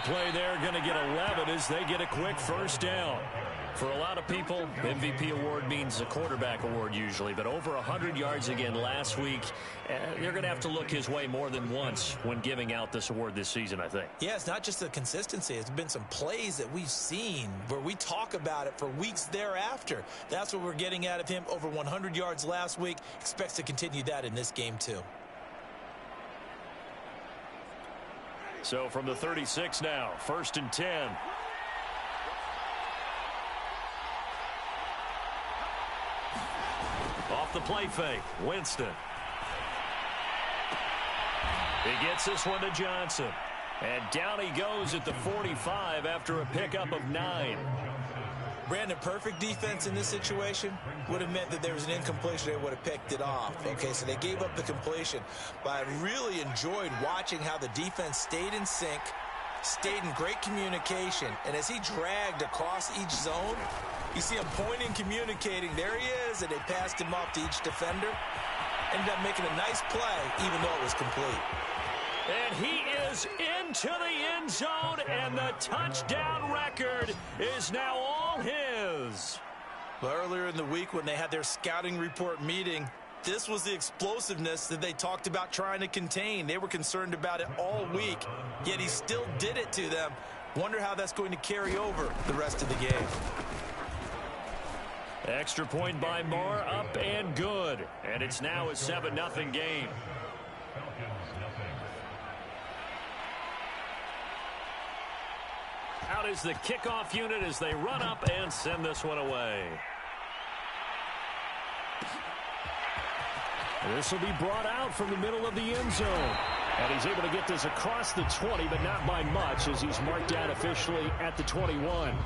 play there, going to get 11 as they get a quick first down. For a lot of people, MVP award means a quarterback award usually, but over 100 yards again last week. They're going to have to look his way more than once when giving out this award this season, I think. Yeah, it's not just the consistency. It's been some plays that we've seen where we talk about it for weeks thereafter. That's what we're getting out of him. Over 100 yards last week. Expects to continue that in this game, too. So from the 36 now, 1st and 10. Off the play fake, Winston. He gets this one to Johnson. And down he goes at the 45 after a pickup of 9. Brandon, perfect defense in this situation would have meant that there was an incompletion. They would have picked it off. Okay, so they gave up the completion. But I really enjoyed watching how the defense stayed in sync, stayed in great communication. And as he dragged across each zone, you see him pointing, communicating. There he is, and they passed him off to each defender. Ended up making a nice play, even though it was complete. And he is into the end zone, and the touchdown record is now all his. Well, earlier in the week when they had their scouting report meeting, this was the explosiveness that they talked about trying to contain. They were concerned about it all week, yet he still did it to them. Wonder how that's going to carry over the rest of the game. Extra point by Moore, up and good. And it's now a 7-0 game. Out is the kickoff unit as they run up and send this one away. This will be brought out from the middle of the end zone. And he's able to get this across the 20, but not by much as he's marked down officially at the 21.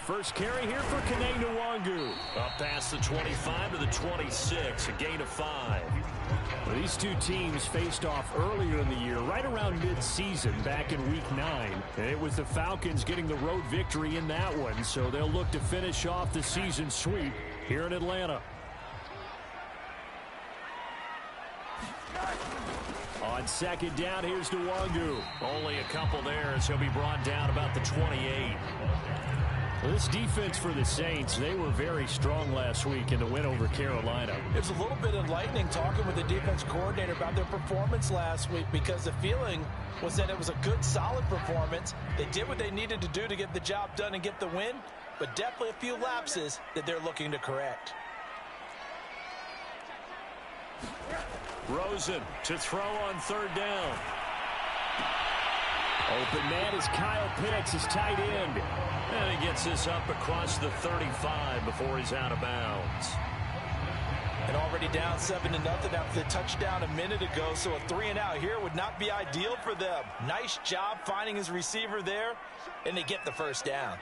First carry here for Kene Nwangu. Up past the 25 to the 26, a gain of 5. Well, these two teams faced off earlier in the year, right around mid-season, back in Week 9. And it was the Falcons getting the road victory in that one, so they'll look to finish off the season sweep here in Atlanta. On second down, here's Nwangu. Only a couple there as he'll be brought down about the 28. Well, this defense for the Saints, they were very strong last week in the win over Carolina. It was a little bit enlightening talking with the defense coordinator about their performance last week because the feeling was that it was a good, solid performance. They did what they needed to do to get the job done and get the win, but definitely a few lapses that they're looking to correct. Rosen to throw on third down. Open man is Kyle Pitts, his tight end. And he gets this up across the 35 before he's out of bounds. And already down 7-0 after the touchdown a minute ago, so a 3-and-out here would not be ideal for them. Nice job finding his receiver there, and they get the first down.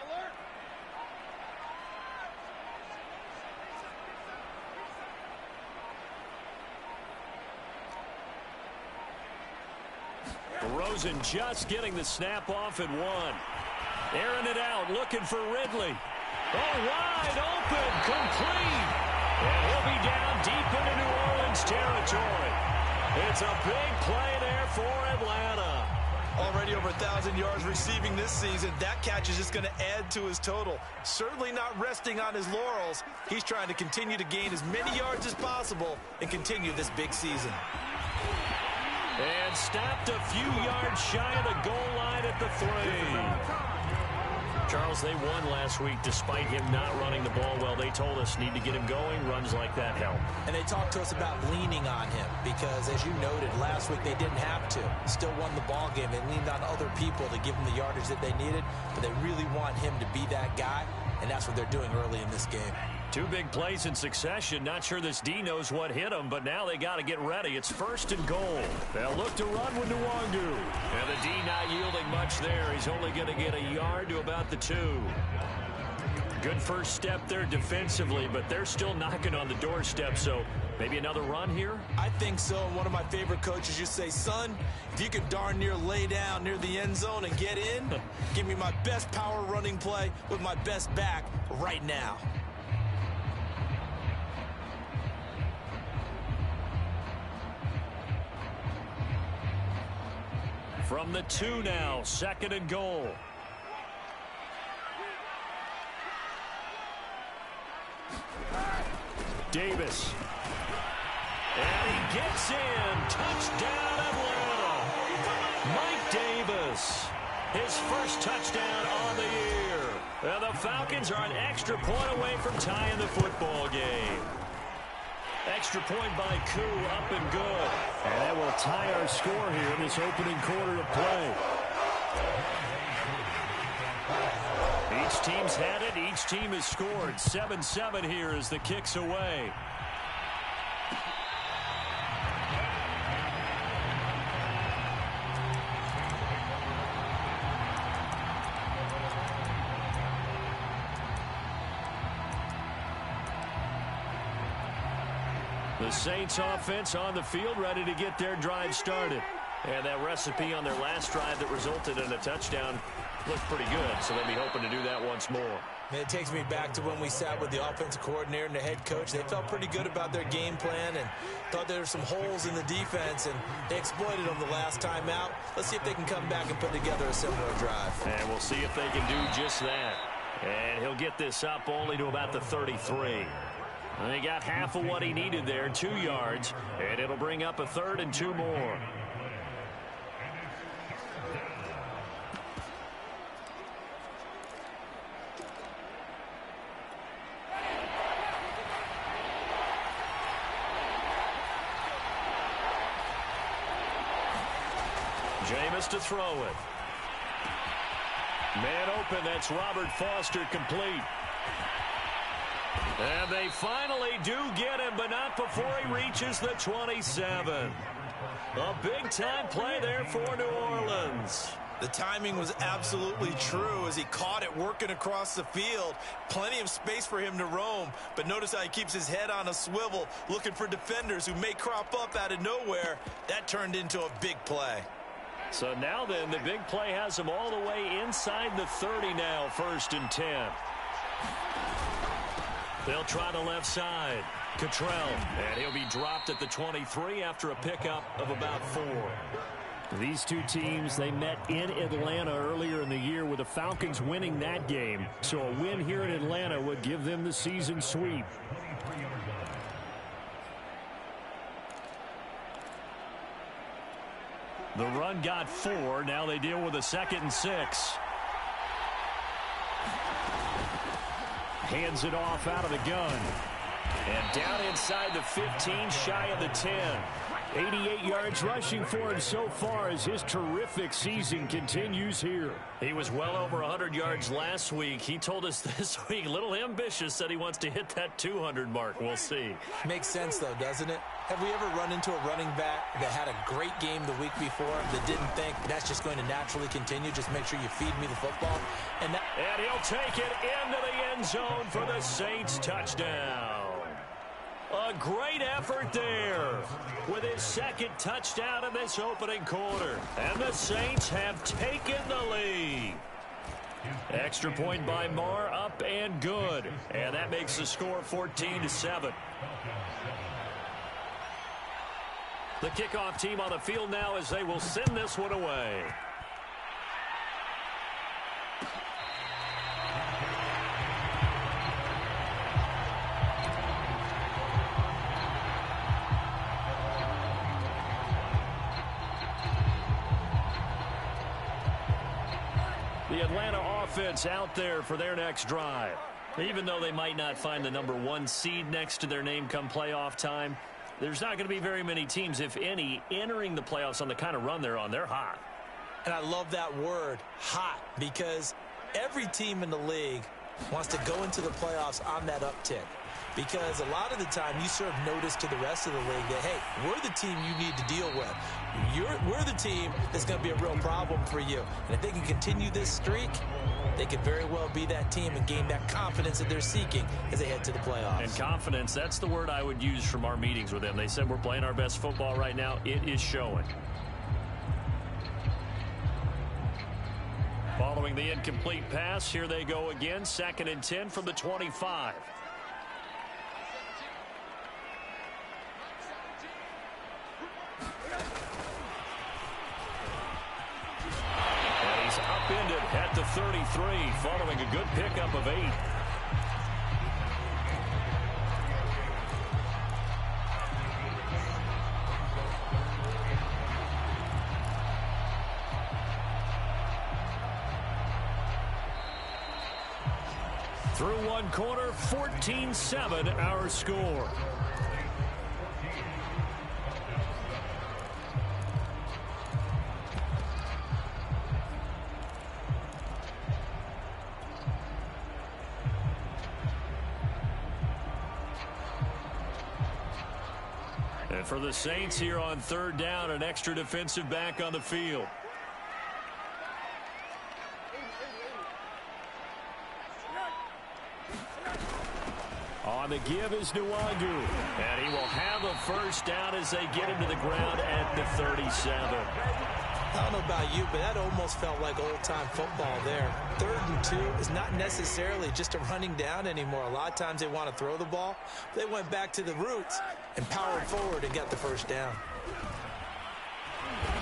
Rosen just getting the snap off at 1. Airing it out, looking for Ridley. Oh, wide open, complete. And he'll be down deep into New Orleans territory. It's a big play there for Atlanta. Already over 1,000 yards receiving this season. That catch is just going to add to his total. Certainly not resting on his laurels. He's trying to continue to gain as many yards as possible and continue this big season. And stopped a few yards shy of the goal line at the 3. Charles, they won last week despite him not running the ball well. They told us need to get him going. Runs like that help. And they talked to us about leaning on him because, as you noted, last week they didn't have to. Still won the ball game. They leaned on other people to give them the yardage that they needed, but they really want him to be that guy, and that's what they're doing early in this game. 2 big plays in succession. Not sure this D knows what hit him, but now they got to get ready. It's 1st and goal. They'll look to run with Nwangu. And the D not yielding much there. He's only going to get a yard to about the 2. Good first step there defensively, but they're still knocking on the doorstep, so maybe another run here? I think so. And one of my favorite coaches just say, son, if you can darn near lay down near the end zone and get in, give me my best power running play with my best back right now. From the 2 now, 2nd and goal. Davis. And he gets in. Touchdown, Atlanta. Mike Davis. His first touchdown on the year. And the Falcons are an extra point away from tying the football game. Extra point by Koo, up and good. And that will tie our score here in this opening quarter of play. Each team's had it. Each team has scored. 7-7 here as the kick's away. The Saints offense on the field, ready to get their drive started. And that recipe on their last drive that resulted in a touchdown looked pretty good, so they'll be hoping to do that once more. And it takes me back to when we sat with the offensive coordinator and the head coach. They felt pretty good about their game plan and thought there were some holes in the defense, and they exploited them the last time out. Let's see if they can come back and put together a similar drive. And we'll see if they can do just that. And he'll get this up only to about the 33. And he got half of what he needed there, 2 yards, and it'll bring up a 3rd and 2 more. Jameis to throw it. Man open, that's Robert Foster, complete. And they finally do get him, but not before he reaches the 27. A big-time play there for New Orleans. The timing was absolutely true as he caught it working across the field. Plenty of space for him to roam, but notice how he keeps his head on a swivel, looking for defenders who may crop up out of nowhere. That turned into a big play. So now then, the big play has him all the way inside the 30 now, 1st and 10. They'll try the left side. Cottrell, and he'll be dropped at the 23 after a pickup of about 4. These two teams, they met in Atlanta earlier in the year with the Falcons winning that game. So a win here in Atlanta would give them the season sweep. The run got 4. Now they deal with a 2nd and 6. Hands it off out of the gun. And down inside the 15, shy of the 10. 88 yards rushing for him so far as his terrific season continues here. He was well over 100 yards last week. He told us this week, a little ambitious, said he wants to hit that 200 mark. We'll see. Makes sense, though, doesn't it? Have we ever run into a running back that had a great game the week before that didn't think that's just going to naturally continue? Just make sure you feed me the football. And he'll take it into the end zone for the Saints touchdown. A great effort there with his 2nd touchdown in this opening quarter. And the Saints have taken the lead. Extra point by Marr, up and good. And that makes the score 14-7. The kickoff team on the field now as they will send this one away. The Atlanta offense out there for their next drive. Even though they might not find the #1 seed next to their name come playoff time, there's not going to be very many teams, if any, entering the playoffs on the kind of run they're on. They're hot. And I love that word, hot, because every team in the league wants to go into the playoffs on that uptick. because a lot of the time you serve notice to the rest of the league that, hey, we're the team you need to deal with. We're the team that's going to be a real problem for you. And if they can continue this streak, they could very well be that team and gain that confidence that they're seeking as they head to the playoffs. And confidence, that's the word I would use from our meetings with them. They said we're playing our best football right now. It is showing. Following the incomplete pass, here they go again. 2nd and 10 from the 25. Upended at the 33 following a good pickup of 8. Through one quarter, 14-7 our score. And for the Saints here on 3rd down, an extra defensive back on the field. On the give is Nwangu. And he will have a first down as they get him to the ground at the 37. I don't know about you, but that almost felt like old-time football there. 3rd and 2 is not necessarily just a running down anymore. A lot of times they want to throw the ball. They went back to the roots and powered forward and got the first down.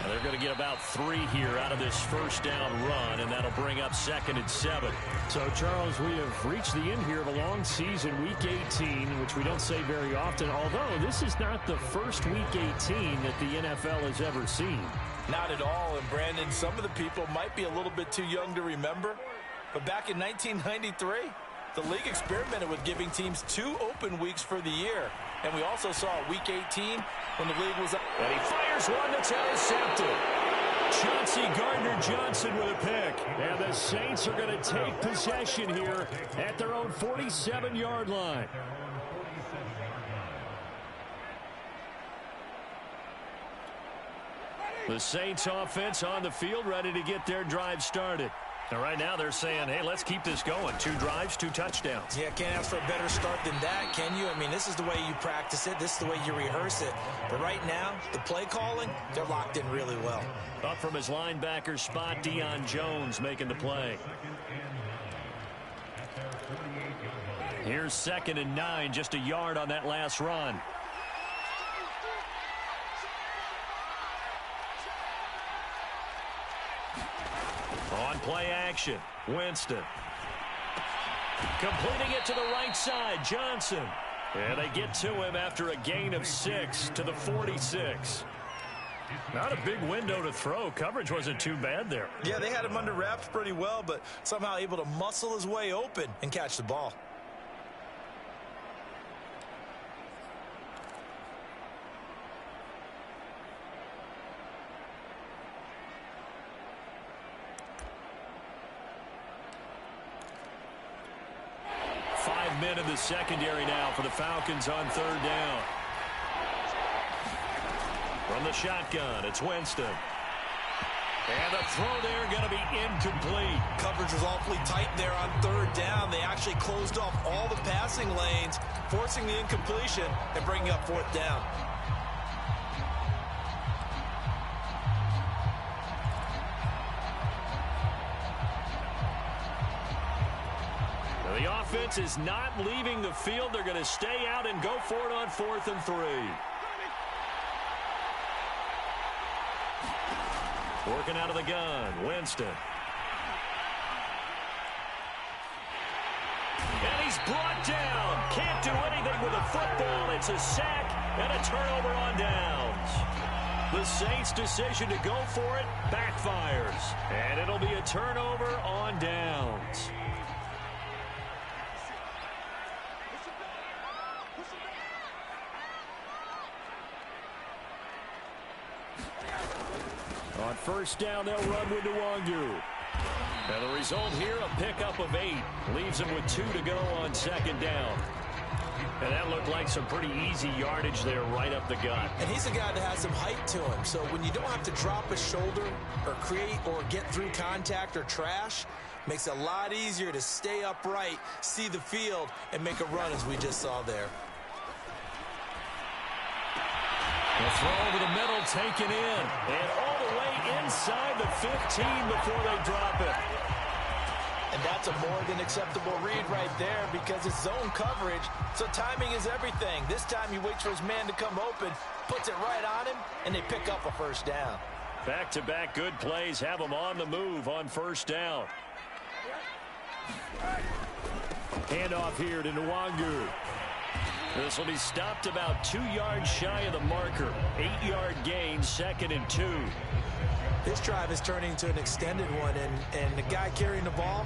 They're going to get about 3 here out of this first down run, and that'll bring up 2nd and 7. So, Charles, we have reached the end here of a long season, Week 18, which we don't say very often, although this is not the first Week 18 that the NFL has ever seen. Not at all, and Brandon, some of the people might be a little bit too young to remember, but back in 1993, the league experimented with giving teams 2 open weeks for the year. And we also saw Week 18 when the league was up. And he fires one that's intercepted. Chauncey Gardner-Johnson with a pick. And the Saints are going to take possession here at their own 47-yard line. The Saints offense on the field, ready to get their drive started. And right now they're saying, hey, let's keep this going. 2 drives, 2 touchdowns. Yeah, can't ask for a better start than that, can you? I mean, this is the way you practice it. This is the way you rehearse it. But right now, the play calling, they're locked in really well. Up from his linebacker spot, Deion Jones making the play. Here's 2nd and 9, just a yard on that last run. On play action, Winston. Completing it to the right side, Johnson. And they get to him after a gain of 6 to the 46. Not a big window to throw. Coverage wasn't too bad there. Yeah, they had him under wraps pretty well, but somehow able to muscle his way open and catch the ball. Men in the secondary now for the Falcons on 3rd down. From the shotgun, it's Winston. And the throw there going to be incomplete. Coverage was awfully tight there on 3rd down. They actually closed off all the passing lanes, forcing the incompletion and bringing up 4th down. The offense is not leaving the field. They're going to stay out and go for it on 4th and 3. Working out of the gun, Winston. And he's brought down. Can't do anything with a football. It's a sack and a turnover on downs. The Saints' decision to go for it backfires. And it'll be a turnover on downs. On 1st down, they'll run with Nwangu. And the result here, a pickup of 8. Leaves them with 2 to go on 2nd down. And that looked like some pretty easy yardage there right up the gut. And he's a guy that has some height to him. So when you don't have to drop a shoulder or create or get through contact or trash, makes it a lot easier to stay upright, see the field, and make a run as we just saw there. The throw over the middle taken in. And all the way inside the 15 before they drop it. And that's a more than acceptable read right there because it's zone coverage, so timing is everything. This time he waits for his man to come open, puts it right on him, and they pick up a first down. Back-to-back good plays have them on the move on first down. Handoff here to Nwangu. This will be stopped about 2 yards shy of the marker. 8-yard gain, 2nd and 2. This drive is turning into an extended one, and the guy carrying the ball,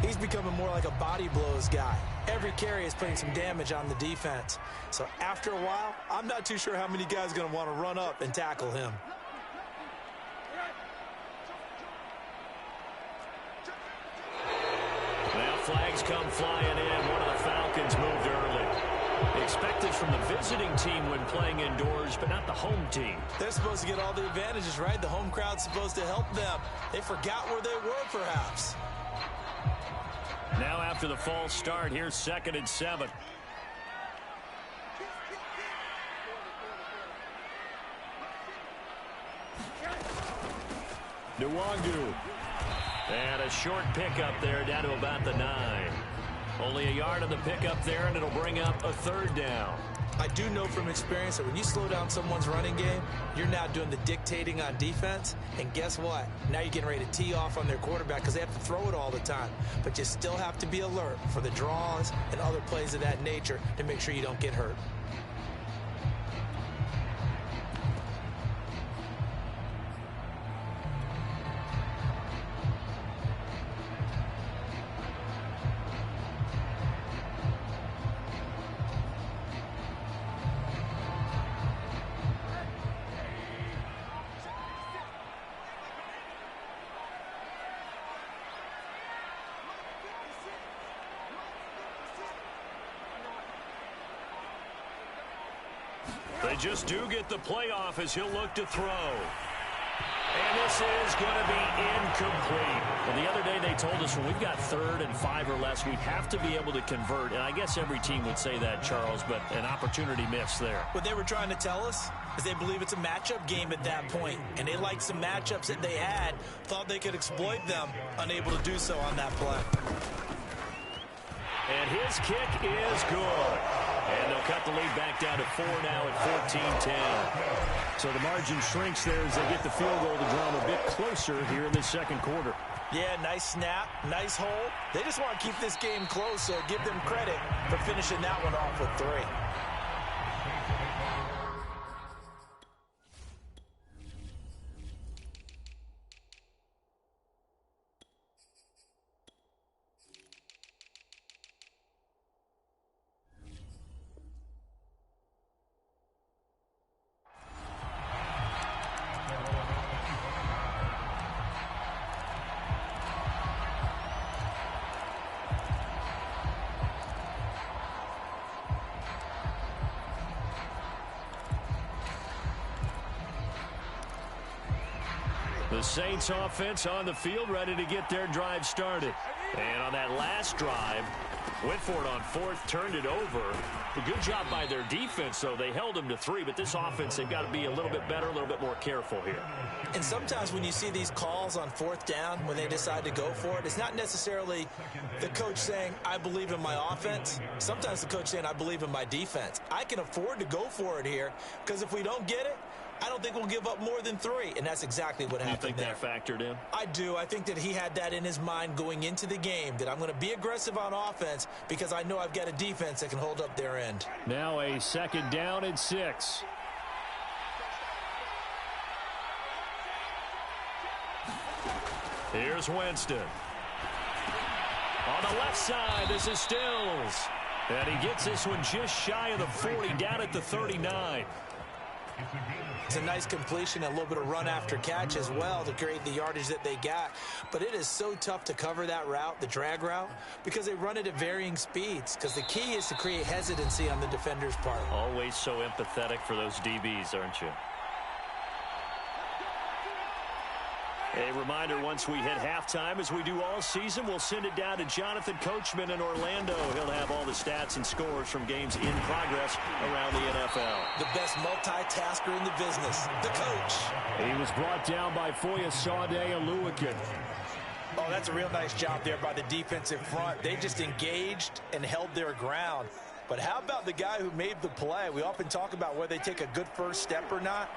he's becoming more like a body blows guy. Every carry is putting some damage on the defense. So after a while, I'm not too sure how many guys are going to want to run up and tackle him. Now flags come flying in. One of the Falcons moved early. Expected from the visiting team when playing indoors, but not the home team. They're supposed to get all the advantages, right? The home crowd's supposed to help them. They forgot where they were, perhaps. Now after the false start, here's 2nd and 7. Nwangu. And a short pickup there down to about the 9. Only a yard on the pickup there, and it'll bring up a 3rd down. I do know from experience that when you slow down someone's running game, you're now doing the dictating on defense. And guess what? Now you're getting ready to tee off on their quarterback because they have to throw it all the time. But you still have to be alert for the draws and other plays of that nature to make sure you don't get hurt. They just do get the playoff as he'll look to throw. And this is going to be incomplete. Well, the other day they told us when we've got 3rd and 5 or less, we have to be able to convert. And I guess every team would say that, Charles, but an opportunity missed there. What they were trying to tell us is they believe it's a matchup game at that point. And they liked some matchups that they had, thought they could exploit them, unable to do so on that play. And his kick is good. And they'll cut the lead back down to 4 now at 14-10. So the margin shrinks there as they get the field goal to draw them a bit closer here in the 2nd quarter. Yeah, nice snap, nice hole. They just want to keep this game close, so give them credit for finishing that one off with 3. The Saints offense on the field, ready to get their drive started. And on that last drive, went for it on 4th, turned it over. A good job by their defense, though. They held them to 3, but this offense, they've got to be a little bit better, a little bit more careful here. And sometimes when you see these calls on 4th down, when they decide to go for it, it's not necessarily the coach saying, I believe in my offense. Sometimes the coach saying, I believe in my defense. I can afford to go for it here, because if we don't get it, I don't think we'll give up more than 3, and that's exactly what happened there. You think that factored in? I do. I think that he had that in his mind going into the game, that I'm going to be aggressive on offense because I know I've got a defense that can hold up their end. Now a 2nd down and 6. Here's Winston. On the left side, this is Stills. And he gets this one just shy of the 40, down at the 39. It's a nice completion, a little bit of run after catch as well to create the yardage that they got. But it is so tough to cover that route, the drag route, because they run it at varying speeds. Because the key is to create hesitancy on the defender's part. Always so empathetic for those DBs, aren't you? A reminder, once we hit halftime, as we do all season, we'll send it down to Jonathan Coachman in Orlando. He'll have all the stats and scores from games in progress around the NFL. The best multitasker in the business, the coach. He was brought down by Foyesade Oluwakin. Oh, that's a real nice job there by the defensive front. They just engaged and held their ground. But how about the guy who made the play? We often talk about whether they take a good first step or not.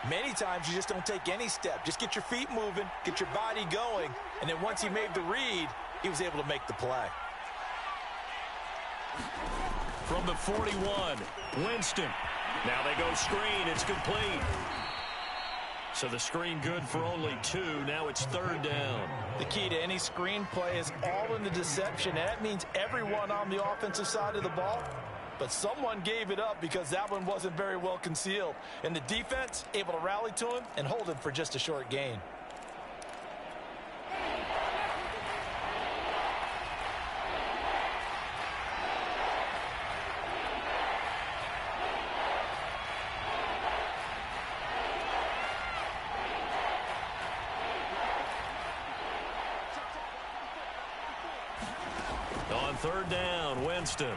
Many times you just don't take any step. Just get your feet moving, get your body going, and then once he made the read, he was able to make the play. From the 41, Winston. Now they go screen. It's complete. So the screen good for only 2. Now it's 3rd down. The key to any screen play is all in the deception. And that means everyone on the offensive side of the ball. But someone gave it up because that one wasn't very well concealed. And the defense able to rally to him and hold him for just a short gain. On 3rd down, Winston.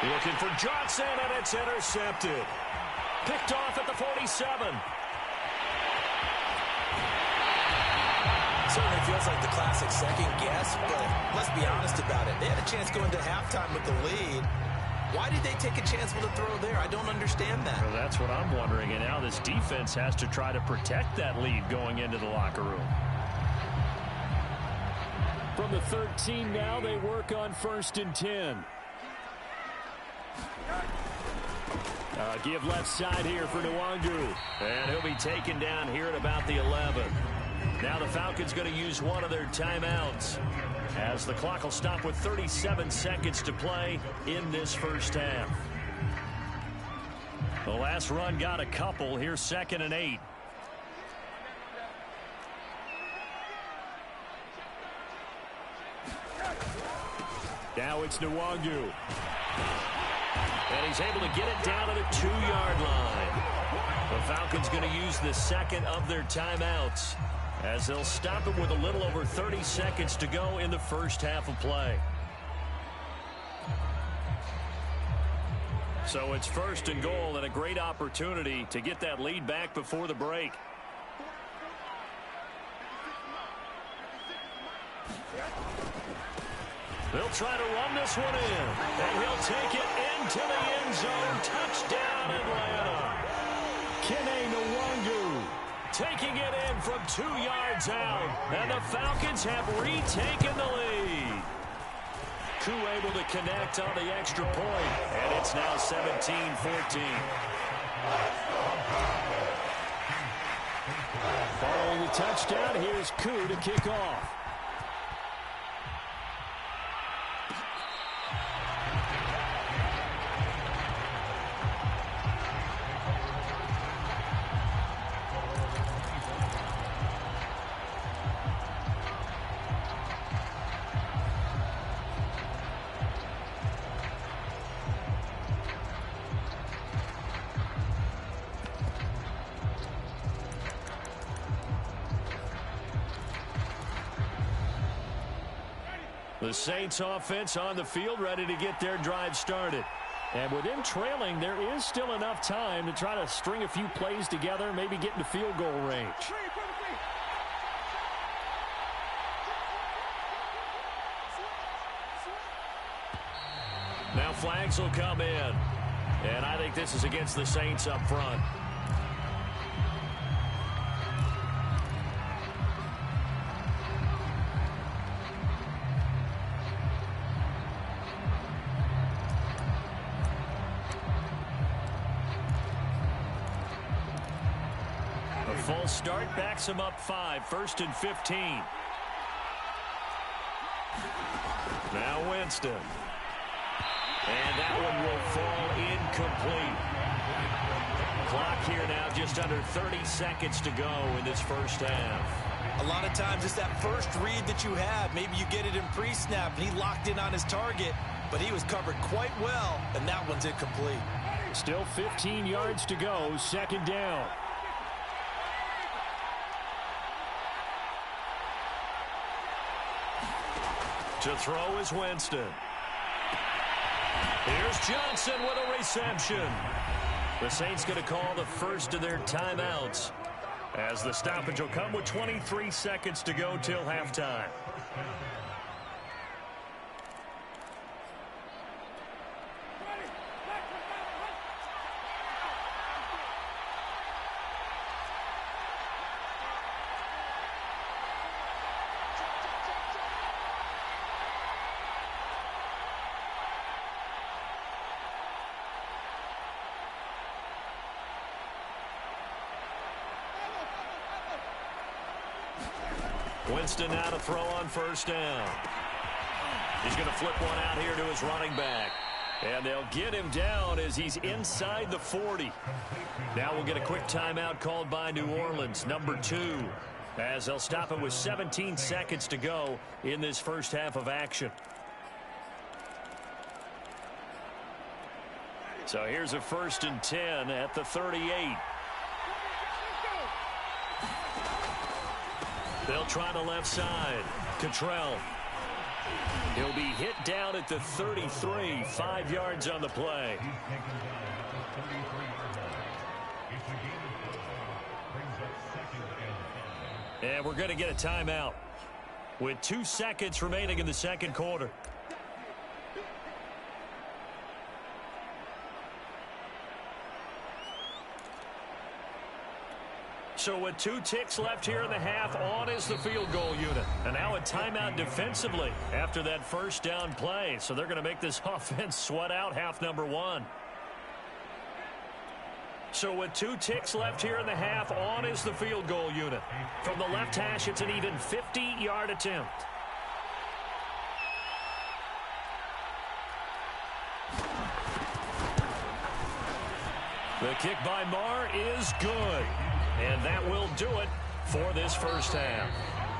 Looking for Johnson, and it's intercepted. Picked off at the 47. Certainly feels like the classic second guess, but let's be honest about it. They had a chance going to halftime with the lead. Why did they take a chance with a throw there? I don't understand that. Well, that's what I'm wondering, and now this defense has to try to protect that lead going into the locker room. From the 13 now, they work on 1st and 10. Give left side here for Nwangu. And he'll be taken down here at about the 11. Now the Falcons going to use one of their timeouts, as the clock will stop with 37 seconds to play in this first half. The last run got a couple. Here's 2nd and 8. Now it's Nwangu. And he's able to get it down to the 2-yard line. The Falcons going to use the second of their timeouts, as they'll stop it with a little over 30 seconds to go in the first half of play. So it's 1st and goal, and a great opportunity to get that lead back before the break. They'll try to run this one in, and he'll take it into the end zone. Touchdown, Atlanta. Kene Nwangu taking it in from 2 yards out, and the Falcons have retaken the lead. Koo able to connect on the extra point, and it's now 17-14. Following the touchdown, here's Koo to kick off. The Saints offense on the field, ready to get their drive started. And with them trailing, there is still enough time to try to string a few plays together, maybe get into field goal range. Now flags will come in. And I think this is against the Saints up front. False start backs him up 5. 1st and 15. Now Winston. And that one will fall incomplete. Clock here now, just under 30 seconds to go in this first half. A lot of times it's that first read that you have. Maybe you get it in pre-snap, and he locked in on his target, but he was covered quite well, and that one's incomplete. Still 15 yards to go, second down. To throw is Winston. Here's Johnson with a reception. The Saints going to call the first of their timeouts, as the stoppage will come with 23 seconds to go till halftime. Winston now to throw on first down. He's going to flip one out here to his running back. And they'll get him down as he's inside the 40. Now we'll get a quick timeout called by New Orleans, number 2, as they'll stop it with 17 seconds to go in this first half of action. So here's a 1st and 10 at the 38. They'll try the left side. Cottrell. He'll be hit down at the 33. 5 yards on the play. And we're going to get a timeout with 2 seconds remaining in the second quarter. So with 2 ticks left here in the half, on is the field goal unit. And now a timeout defensively after that first down play. So they're going to make this offense sweat out half number 1. So with 2 ticks left here in the half, on is the field goal unit. From the left hash, it's an even 50-yard attempt. The kick by Marr is good. And that will do it for this first half.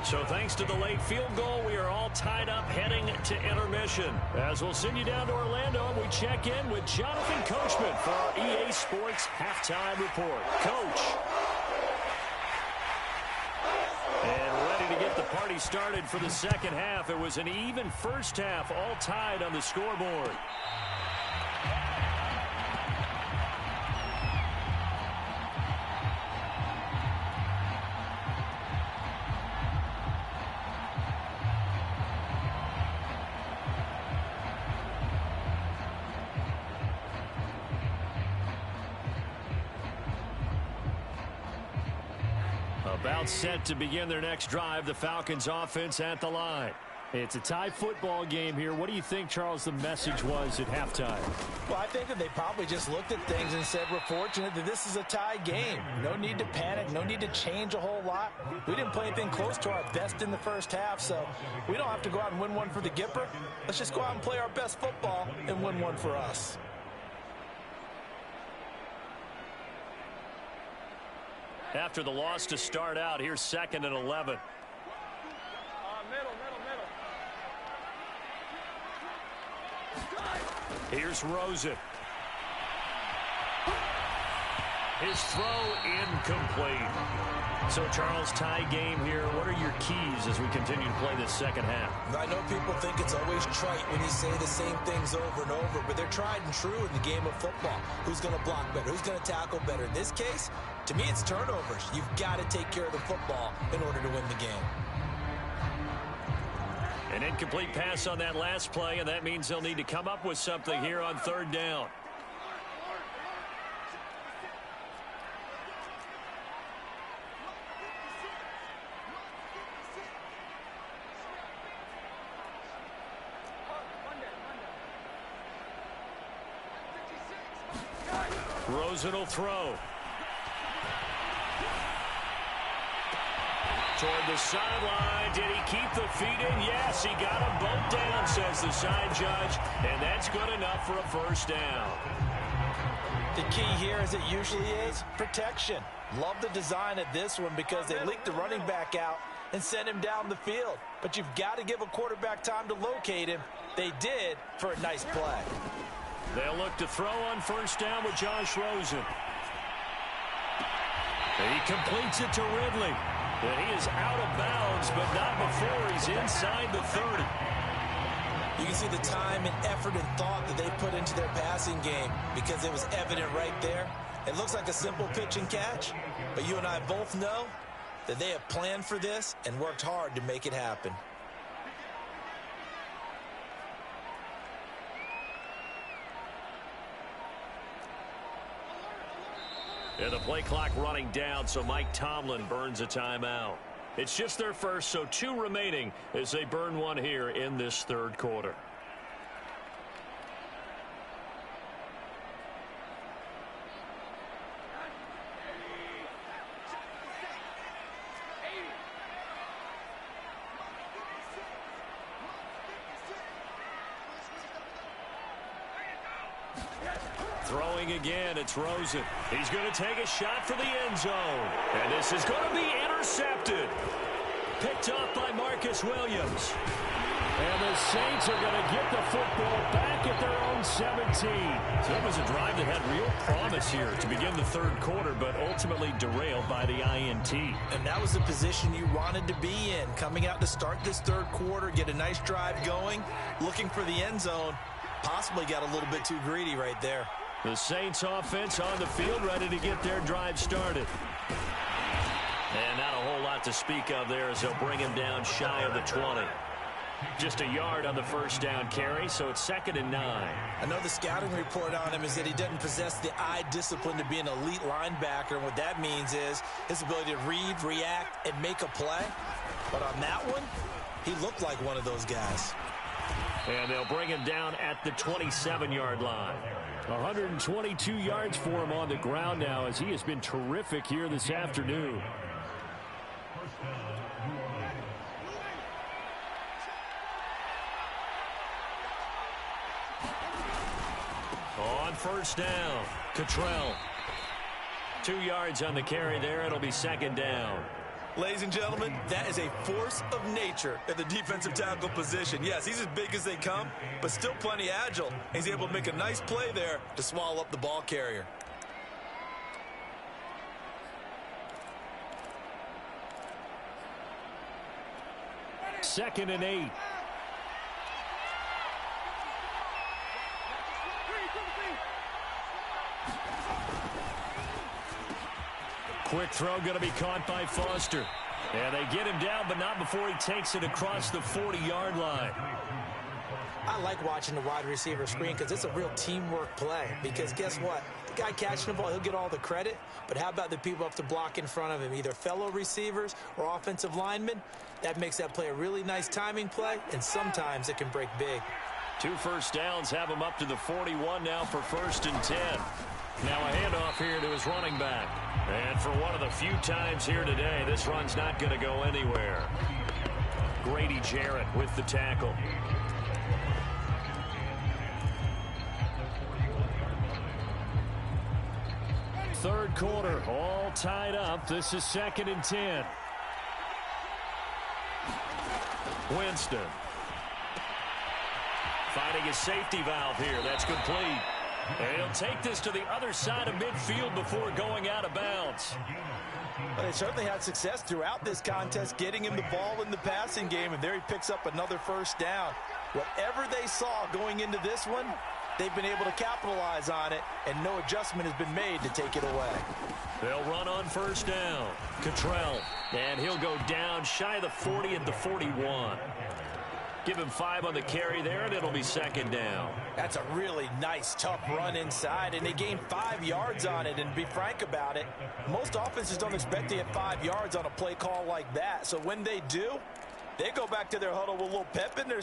So thanks to the late field goal, we are all tied up heading to intermission. As we'll send you down to Orlando, and we check in with Jonathan Coachman for our EA Sports Halftime Report. Coach. And ready to get the party started for the second half. It was an even first half, all tied on the scoreboard. About set to begin their next drive. The Falcons offense at the line. It's a tie football game here. What do you think, Charles, the message was at halftime? Well, I think that they probably just looked at things and said, we're fortunate that this is a tie game. No need to panic. No need to change a whole lot. We didn't play anything close to our best in the first half, so we don't have to go out and win one for the Gipper. Let's just go out and play our best football and win one for us. After the loss to start out, here's 2nd and 11. Here's Rosen. His throw incomplete. So, Charles, tie game here. What are your keys as we continue to play this second half? I know people think it's always trite when you say the same things over and over, but they're tried and true in the game of football. Who's going to block better? Who's going to tackle better? In this case, to me, it's turnovers. You've got to take care of the football in order to win the game. An incomplete pass on that last play, and that means they'll need to come up with something here on 3rd down. Rosen will throw. Toward the sideline. Did he keep the feet in? Yes, he got them both down, says the side judge. And that's good enough for a first down. The key here, as it usually is, protection. Love the design of this one because they leaked the running back out and sent him down the field. But you've got to give a quarterback time to locate him. They did for a nice play. They'll look to throw on first down with Josh Rosen. He completes it to Ridley. And he is out of bounds, but not before he's inside the 30. You can see the time and effort and thought that they put into their passing game because it was evident right there. It looks like a simple pitch and catch, but you and I both know that they have planned for this and worked hard to make it happen. And the play clock running down, so Mike Tomlin burns a timeout. It's just their first, so 2 remaining as they burn one here in this third quarter. Throwing again, it's Rosen. He's going to take a shot for the end zone. And this is going to be intercepted. Picked up by Marcus Williams. And the Saints are going to get the football back at their own 17. So it was a drive that had real promise here to begin the third quarter, but ultimately derailed by the INT. And that was the position you wanted to be in. Coming out to start this third quarter, get a nice drive going, looking for the end zone. Possibly got a little bit too greedy right there. The Saints offense on the field, ready to get their drive started. And not a whole lot to speak of there as they'll bring him down shy of the 20. Just a yard on the first down carry, so it's 2nd and 9. I know the scouting report on him is that he doesn't possess the eye discipline to be an elite linebacker, and what that means is his ability to read, react, and make a play. But on that one, he looked like one of those guys. And they'll bring him down at the 27-yard line. 122 yards for him on the ground now as he has been terrific here this afternoon. On first down, Cottrell. 2 yards on the carry there. It'll be 2nd down. Ladies and gentlemen, that is a force of nature at the defensive tackle position. Yes, he's as big as they come, but still plenty agile. He's able to make a nice play there to swallow up the ball carrier. Second and 8. Quick throw going to be caught by Foster. And they get him down, but not before he takes it across the 40-yard line. I like watching the wide receiver screen because it's a real teamwork play. Because guess what? The guy catching the ball, he'll get all the credit. But how about the people up to block in front of him, either fellow receivers or offensive linemen? That makes that play a really nice timing play, and sometimes it can break big. 2 first downs have him up to the 41 now for 1st and 10. Now a handoff here to his running back. And for one of the few times here today, this run's not going to go anywhere. Grady Jarrett with the tackle. Third quarter, all tied up. This is 2nd and 10. Winston. Finding his safety valve here. That's complete. And he'll take this to the other side of midfield before going out of bounds. Well, they certainly had success throughout this contest getting him the ball in the passing game, and there he picks up another first down. Whatever they saw going into this one, they've been able to capitalize on it, and no adjustment has been made to take it away. They'll run on first down. Cottrell, and he'll go down shy of the 40 at the 41. Give him 5 on the carry there, and it'll be 2nd down. That's a really nice, tough run inside, and they gained 5 yards on it. And to be frank about it, most offenses don't expect to get 5 yards on a play call like that. So when they do, they go back to their huddle with a little pep in their